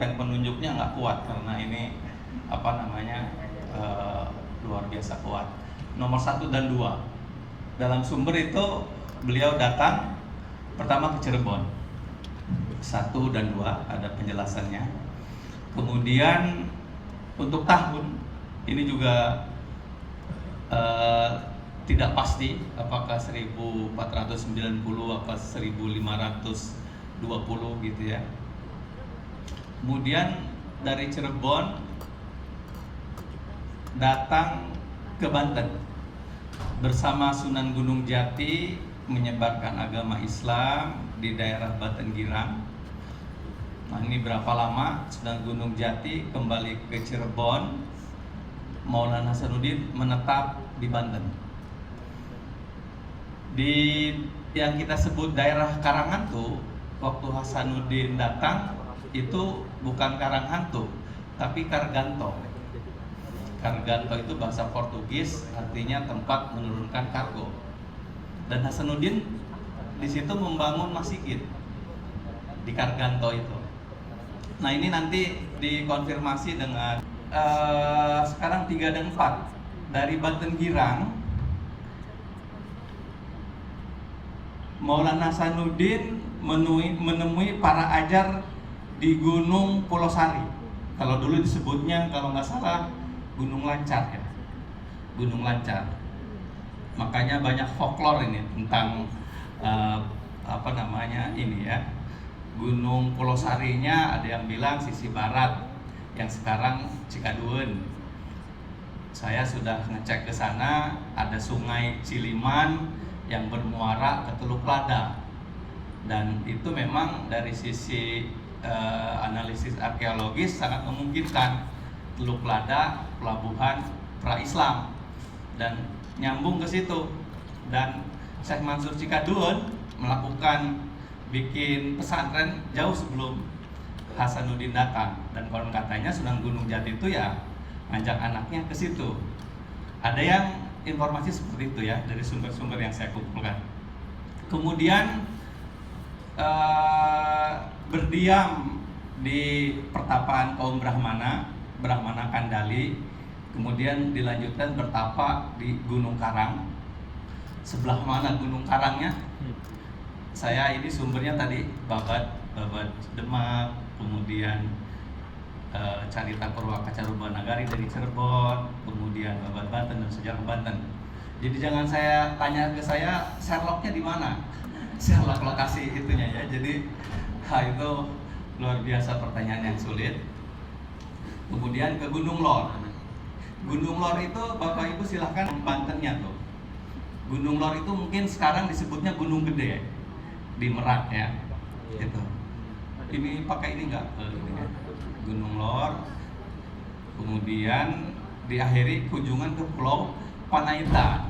dan penunjuknya nggak kuat karena ini apa namanya luar biasa kuat. Nomor 1 dan 2 dalam sumber itu beliau datang pertama ke Cirebon 1 dan 2 ada penjelasannya. Kemudian untuk tahun ini juga tidak pasti apakah 1490 apa 1520 gitu ya. Kemudian dari Cirebon datang ke Banten bersama Sunan Gunung Jati menyebarkan agama Islam di daerah Banten Girang. Nah, ini berapa lama Sunan Gunung Jati kembali ke Cirebon, Maulana Hasanuddin menetap di Banten. Di yang kita sebut daerah Karanghantu, waktu Hasanuddin datang itu bukan Karanghantu, tapi Karganto. Karganto itu bahasa Portugis, artinya tempat menurunkan kargo. Dan Hasanuddin di situ membangun masjid di Karganto itu. Nah, ini nanti dikonfirmasi dengan sekarang 3 dan 4 dari Banten Girang. Maulana Hasanuddin menemui para ajar di Gunung Pulau Sari. Kalau dulu disebutnya kalau nggak salah Gunung Lancar ya, Gunung Lancar. Makanya banyak folklore ini tentang apa namanya ini ya. Gunung Pulau Sarinya ada yang bilang sisi barat, yang sekarang Cikaduen. Saya sudah ngecek ke sana, ada Sungai Ciliman yang bermuara ke Teluk Lada, dan itu memang dari sisi analisis arkeologis sangat memungkinkan Teluk Lada pelabuhan pra-Islam dan nyambung ke situ. Dan Syekh Mansur Cikaduen melakukan bikin pesantren jauh sebelum Hasanuddin datang, dan konon katanya Sunan Gunung Jati itu ya ngajak anaknya ke situ. Ada yang informasi seperti itu ya dari sumber-sumber yang saya kumpulkan. Kemudian berdiam di pertapaan kaum Brahmana Kandali, kemudian dilanjutkan bertapa di Gunung Karang. Sebelah mana Gunung Karangnya? Saya ini sumbernya tadi Babat Demak, kemudian Carita Purwakaca Rubanagari dari Cirebon, kemudian Babat Banten dan Sejarah Banten. Jadi jangan saya tanya ke saya Sherlocknya di mana, Sherlock lokasi itunya ya. Jadi itu luar biasa pertanyaan yang sulit. Kemudian ke Gunung Lor. Gunung Lor itu Bapak Ibu silahkan Bantennya tuh. Gunung Lor itu mungkin sekarang disebutnya Gunung Gede di Merak ya. Gitu. Ini pakai ini enggak? Gunung Lor. Kemudian diakhiri kunjungan ke Pulau Panaitan.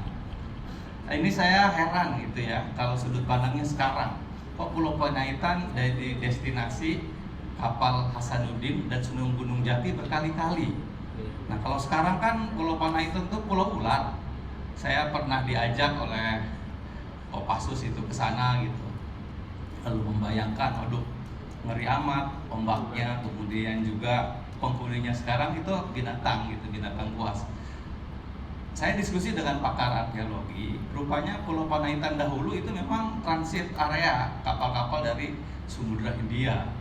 Nah, ini saya heran gitu ya, kalau sudut pandangnya sekarang kok Pulau Panaitan jadi destinasi kapal Hasanuddin dan Sunan Gunung Jati berkali-kali. Nah, kalau sekarang kan Pulau Panaitan itu pulau ular. Saya pernah diajak oleh Kopassus itu ke sana gitu. Lalu membayangkan, aduh ngeri amat ombaknya, kemudian juga penghuninya sekarang itu binatang gitu, binatang buas. Saya diskusi dengan pakar arkeologi, rupanya Pulau Panaitan dahulu itu memang transit area kapal-kapal dari Samudra Hindia,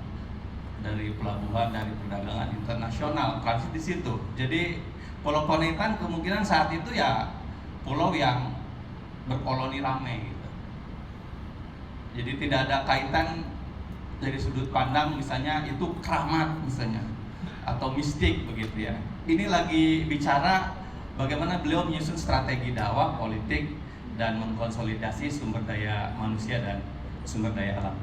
dari pelabuhan, dari perdagangan internasional, transit di situ. Jadi Pulau Panaitan kemungkinan saat itu ya pulau yang berkoloni ramai gitu. Jadi tidak ada kaitan dari sudut pandang misalnya itu keramat misalnya atau mistik begitu ya. Ini lagi bicara bagaimana beliau menyusun strategi dakwah, politik, dan mengkonsolidasi sumber daya manusia dan sumber daya alam.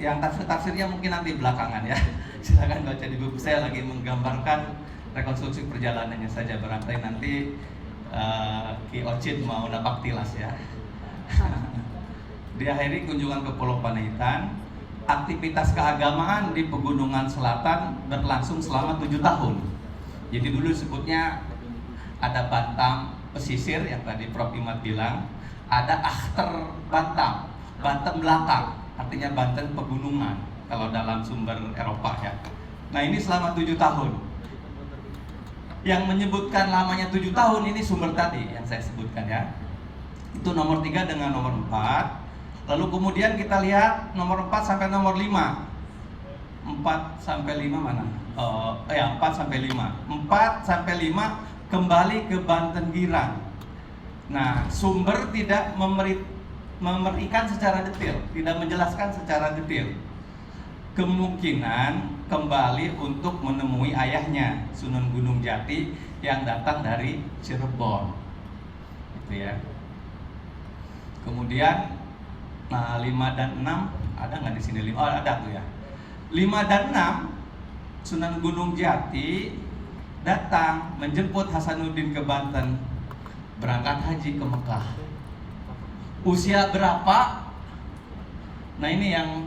Yang tafsir-tafsirnya mungkin nanti belakangan ya. Silakan baca di buku, saya lagi menggambarkan rekonstruksi perjalanannya saja, barangkali nanti Ki Ocit mau napak tilas ya. Diakhiri kunjungan ke Pulau Panaitan. Aktivitas keagamaan di pegunungan selatan berlangsung selama 7 tahun. Jadi dulu sebutnya ada Bantam pesisir yang tadi Prof. Imad bilang, ada Akhter Bantam, Banten belakang, artinya Banten pegunungan. kalau dalam sumber Eropa ya. Nah ini selama 7 tahun. Yang menyebutkan lamanya 7 tahun ini sumber tadi yang saya sebutkan ya. Itu nomor 3 dengan nomor 4. Lalu kemudian kita lihat nomor 4 sampai nomor 5. 4 sampai 5 mana? 4 sampai 5. 4 sampai 5 kembali ke Banten Girang. Nah, sumber tidak memberikan secara detail, tidak menjelaskan secara detail. Kemungkinan kembali untuk menemui ayahnya, Sunan Gunung Jati yang datang dari Cirebon. Itu ya. Kemudian 5 dan 6 ada nggak di sini? Oh, ada tuh ya. 5 dan 6 Sunan Gunung Jati datang menjemput Hasanuddin ke Banten, berangkat haji ke Mekah. Usia berapa? Nah ini yang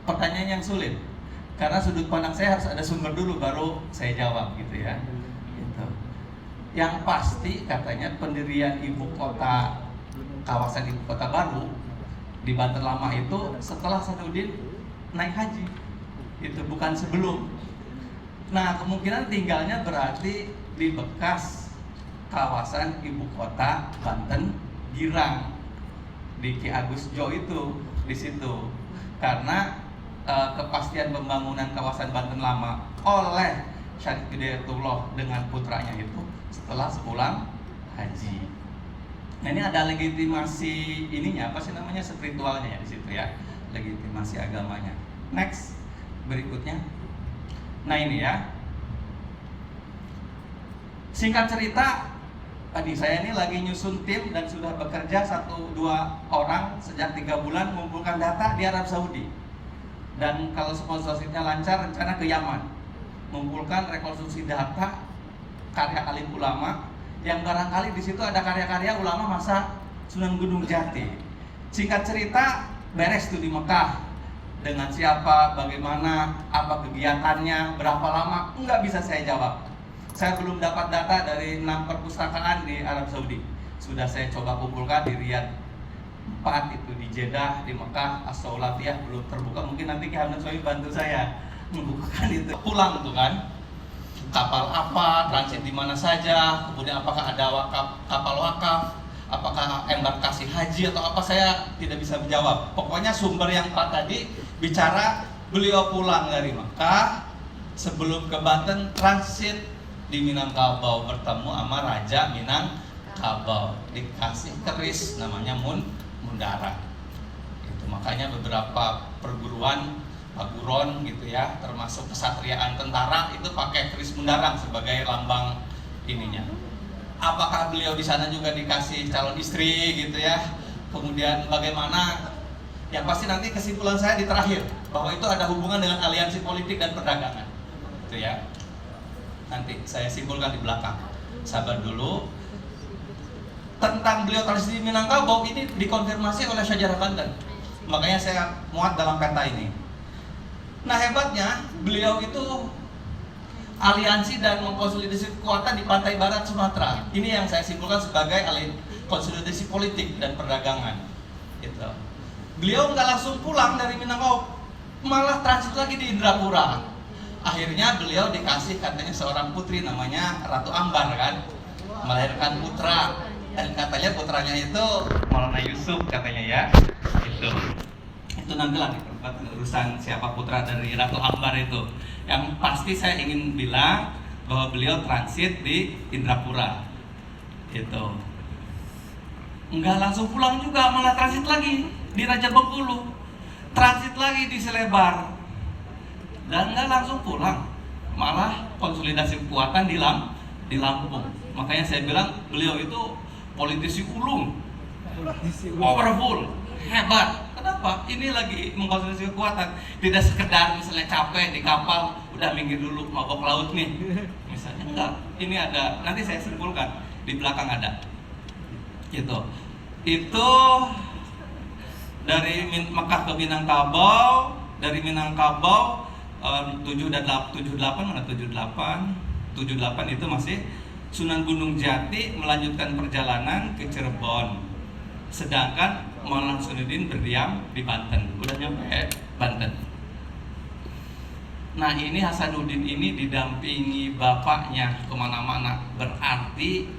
pertanyaan yang sulit, karena sudut pandang saya harus ada sumber dulu baru saya jawab gitu ya. Gitu. Yang pasti katanya pendirian ibu kota, kawasan ibu kota baru di Banten Lama itu setelah Hasanuddin naik haji, itu bukan sebelum. Nah kemungkinan tinggalnya berarti di bekas kawasan ibu kota Banten Girang, di Ki Agus Jo itu di situ, karena kepastian pembangunan kawasan Banten Lama oleh Syarif Hidayatullah dengan putranya itu setelah sepulang haji. Nah ini ada legitimasi ininya, apa sih namanya, spiritualnya ya di situ ya, legitimasi agamanya. Next, berikutnya. Nah ini ya, singkat cerita, tadi saya ini lagi nyusun tim dan sudah bekerja 1-2 orang sejak 3 bulan mengumpulkan data di Arab Saudi. Dan kalau sponsorshipnya lancar, rencana ke Yaman, mengumpulkan rekonstruksi data karya alim ulama yang barangkali di situ ada karya-karya ulama masa Sunan Gunung Jati. Singkat cerita, beres tuh di Mekah. Dengan siapa, bagaimana, apa kegiatannya, berapa lama, nggak bisa saya jawab. Saya belum dapat data dari 6 perpustakaan di Arab Saudi. Sudah saya coba kumpulkan di Riyadh 4 itu, di Jeddah, di Mekah, As-Saulatiyah belum terbuka. Mungkin nanti Ki Hamdan Sohi bantu saya membukakan itu. Pulang tuh kan, kapal apa, transit di mana saja, kemudian apakah ada kapal wakaf, apakah embarkasi haji atau apa, saya tidak bisa menjawab. Pokoknya sumber yang Pak tadi bicara beliau pulang dari Mekah, sebelum ke Banten transit di Minangkabau, bertemu sama Raja Minangkabau, dikasih keris namanya Mundara. Itu makanya beberapa perguruan paguron gitu ya, termasuk kesatriaan tentara itu pakai keris Mundarang sebagai lambang ininya. Apakah beliau di sana juga dikasih calon istri gitu ya? Kemudian bagaimana? Yang pasti nanti kesimpulan saya di terakhir bahwa itu ada hubungan dengan aliansi politik dan perdagangan. Itu ya. Nanti saya simpulkan di belakang. Sabar dulu. Tentang beliau transit di Minangkabau ini dikonfirmasi oleh Sejarah Banten. Makanya saya muat dalam peta ini. Nah hebatnya beliau itu aliansi dan mengkonsolidasi kekuatan di pantai barat Sumatera. Ini yang saya simpulkan sebagai konsolidasi politik dan perdagangan. Gitu. Beliau nggak langsung pulang dari Minangkabau, malah transit lagi di Indrapura. Akhirnya beliau dikasih katanya seorang putri namanya Ratu Ambar kan, melahirkan putra, dan katanya putranya itu Maulana Yusuf katanya ya. Itu nantilah di tempat urusan siapa putra dari Ratu Ambar itu. Yang pasti saya ingin bilang bahwa beliau transit di Indrapura. Itu nggak langsung pulang juga, malah transit lagi di Raja Bengkulu, transit lagi di Selebar, dan nggak langsung pulang, malah konsolidasi kekuatan di Lampung. Makanya saya bilang beliau itu politisi ulung, powerful, hebat. Kenapa? Ini lagi mengkonsolidasi kekuatan, tidak sekedar misalnya capek di kapal, udah minggir dulu mabok laut nih, misalnya enggak. Ini ada, nanti saya simpulkan di belakang ada. Gitu. Itu dari Mekah ke Minangkabau, dari Minangkabau 78 mana 78 itu masih Sunan Gunung Jati melanjutkan perjalanan ke Cirebon, sedangkan Maulana Hasanuddin berdiam di Banten. Udah nyampe Banten. Nah ini Hasanuddin ini didampingi bapaknya kemana-mana, berarti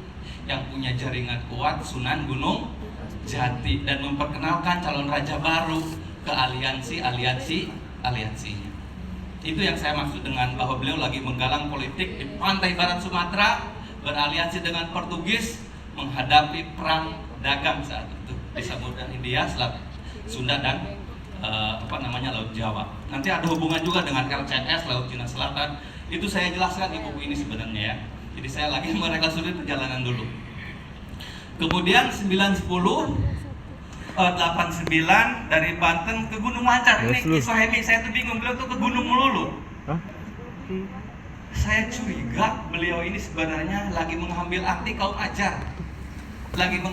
yang punya jaringan kuat Sunan Gunung Jati, dan memperkenalkan calon raja baru ke aliansinya. Itu yang saya maksud dengan bahwa beliau lagi menggalang politik di pantai barat Sumatera, beraliansi dengan Portugis menghadapi perang dagang saat itu di Samudra Hindia, Selat Sunda dan Laut Jawa. Nanti ada hubungan juga dengan LCS, Laut Cina Selatan. Itu saya jelaskan di buku ini sebenarnya ya. Jadi saya lagi merekonstruksi perjalanan dulu. Kemudian 910 89 dari Banten ke Gunung Lancar. Ini Sohemi, saya tuh bingung, beliau tuh ke gunung melulu. Saya curiga beliau ini sebenarnya lagi mengambil hati kaum ajar, lagi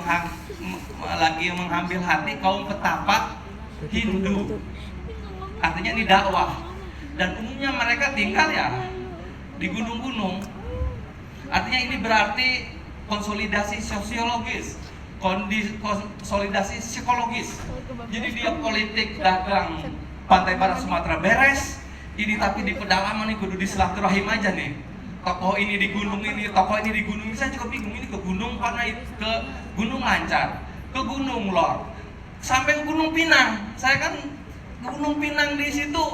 mengambil hati kaum petapa Hindu. Artinya ini dakwah, dan umumnya mereka tinggal ya di gunung-gunung. Artinya ini berarti konsolidasi sosiologis, konsolidasi psikologis. Jadi dia politik dagang pantai barat Sumatera beres, ini tapi di pedalaman nih kudu di silaturahim aja nih. Tokoh ini di gunung ini, tokoh ini di gunung ini. Saya juga bingung, ini ke Gunung Panai, ke Gunung Lancar, ke Gunung Lor, sampai Gunung Pinang. Saya kan Gunung Pinang di situ,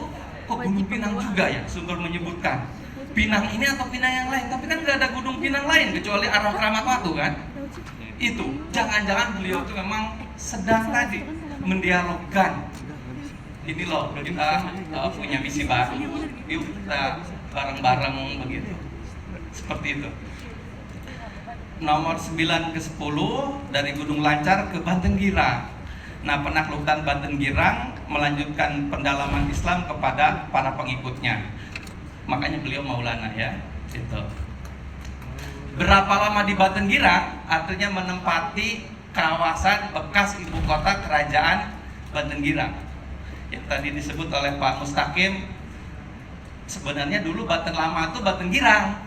kok Gunung Pinang juga ya sumber menyebutkan Pinang ini atau Pinang yang lain, tapi kan nggak ada Gunung Pinang lain kecuali arah Keramat Watu kan. Itu jangan-jangan beliau itu memang sedang tadi mendialogkan, ini loh kita punya misi baru, yuk kita bareng-bareng begitu, seperti itu. Nomor 9 ke 10 dari Gunung Lancar ke Banten Girang. Nah, penaklukan Banten Girang melanjutkan pendalaman Islam kepada para pengikutnya. Makanya beliau Maulana ya, gitu. Berapa lama di Banten Girang? Artinya menempati kawasan bekas ibu kota kerajaan Banten Girang. Yang tadi disebut oleh Pak Mustaqim, sebenarnya dulu Banten Lama itu Banten Girang.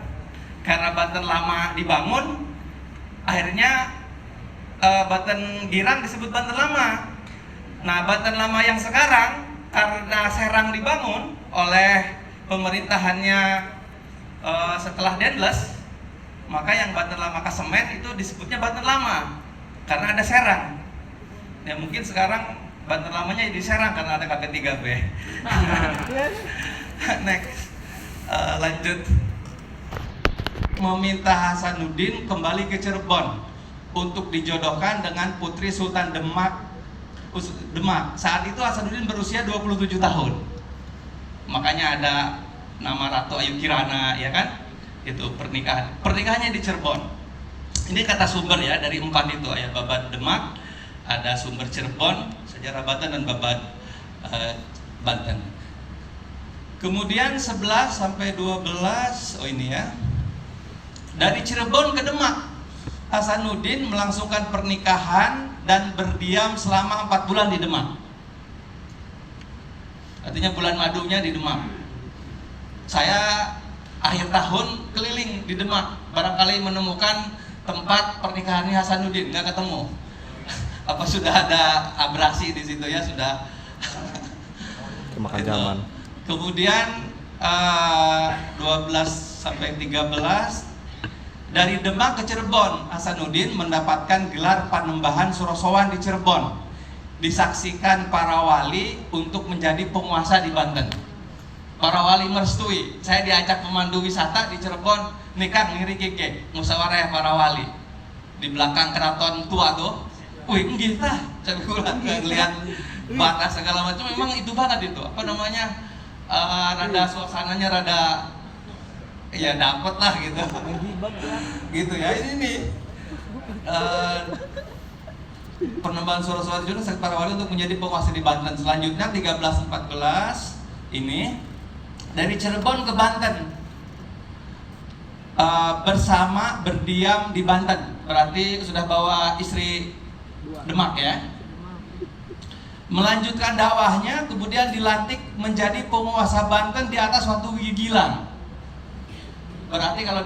Karena Banten Lama dibangun, akhirnya Banten Girang disebut Banten Lama. Nah, Banten Lama yang sekarang karena Serang dibangun oleh pemerintahannya setelah Dendles, maka yang Banten Lama Kasemen itu disebutnya Banten Lama karena ada Serang. Ya mungkin sekarang Banten Lamanya di Serang karena ada KP3B. Next, lanjut. Meminta Hasanuddin kembali ke Cirebon untuk dijodohkan dengan putri Sultan Demak. Saat itu Hasanuddin berusia 27 tahun. Makanya ada nama Ratu Ayu Kirana, ya kan? Itu pernikahannya di Cirebon. Ini kata sumber ya, dari 4 itu, ayat Babat Demak, ada sumber Cirebon, sejarah Banten, dan Babat Banten. Kemudian 11 sampai 12, oh ini ya, dari Cirebon ke Demak, Hasanuddin melangsungkan pernikahan dan berdiam selama 4 bulan di Demak. Artinya bulan madunya di Demak. Saya akhir tahun keliling di Demak, barangkali menemukan tempat pernikahannya Hasanuddin, nggak ketemu. Apa sudah ada abrasi di situ ya, sudah kemakan zaman. Kemudian 12 sampai 13 dari Demak ke Cirebon, Hasanuddin mendapatkan gelar Panembahan Surosowan di Cirebon. Disaksikan para wali untuk menjadi penguasa di Banten. Para wali merestui. Saya diajak pemandu wisata di Cirebon, nih Kang, ngiri keke, musyawarah para wali di belakang keraton tua tuh. Wih, nggih tah. Saya bilang ngelihat batas segala macam, memang itu banget itu. Apa namanya? Rada suasananya rada ya dapet lah gitu. Gitu ya, ini nih. Penambahan suara-suara itu para wali untuk menjadi penguasa di Banten. Selanjutnya 13-14 ini dari Cirebon ke Banten, bersama berdiam di Banten. Berarti sudah bawa istri Demak ya. Melanjutkan dakwahnya, kemudian dilantik menjadi penguasa Banten di atas Watu Gigilang. Berarti kalau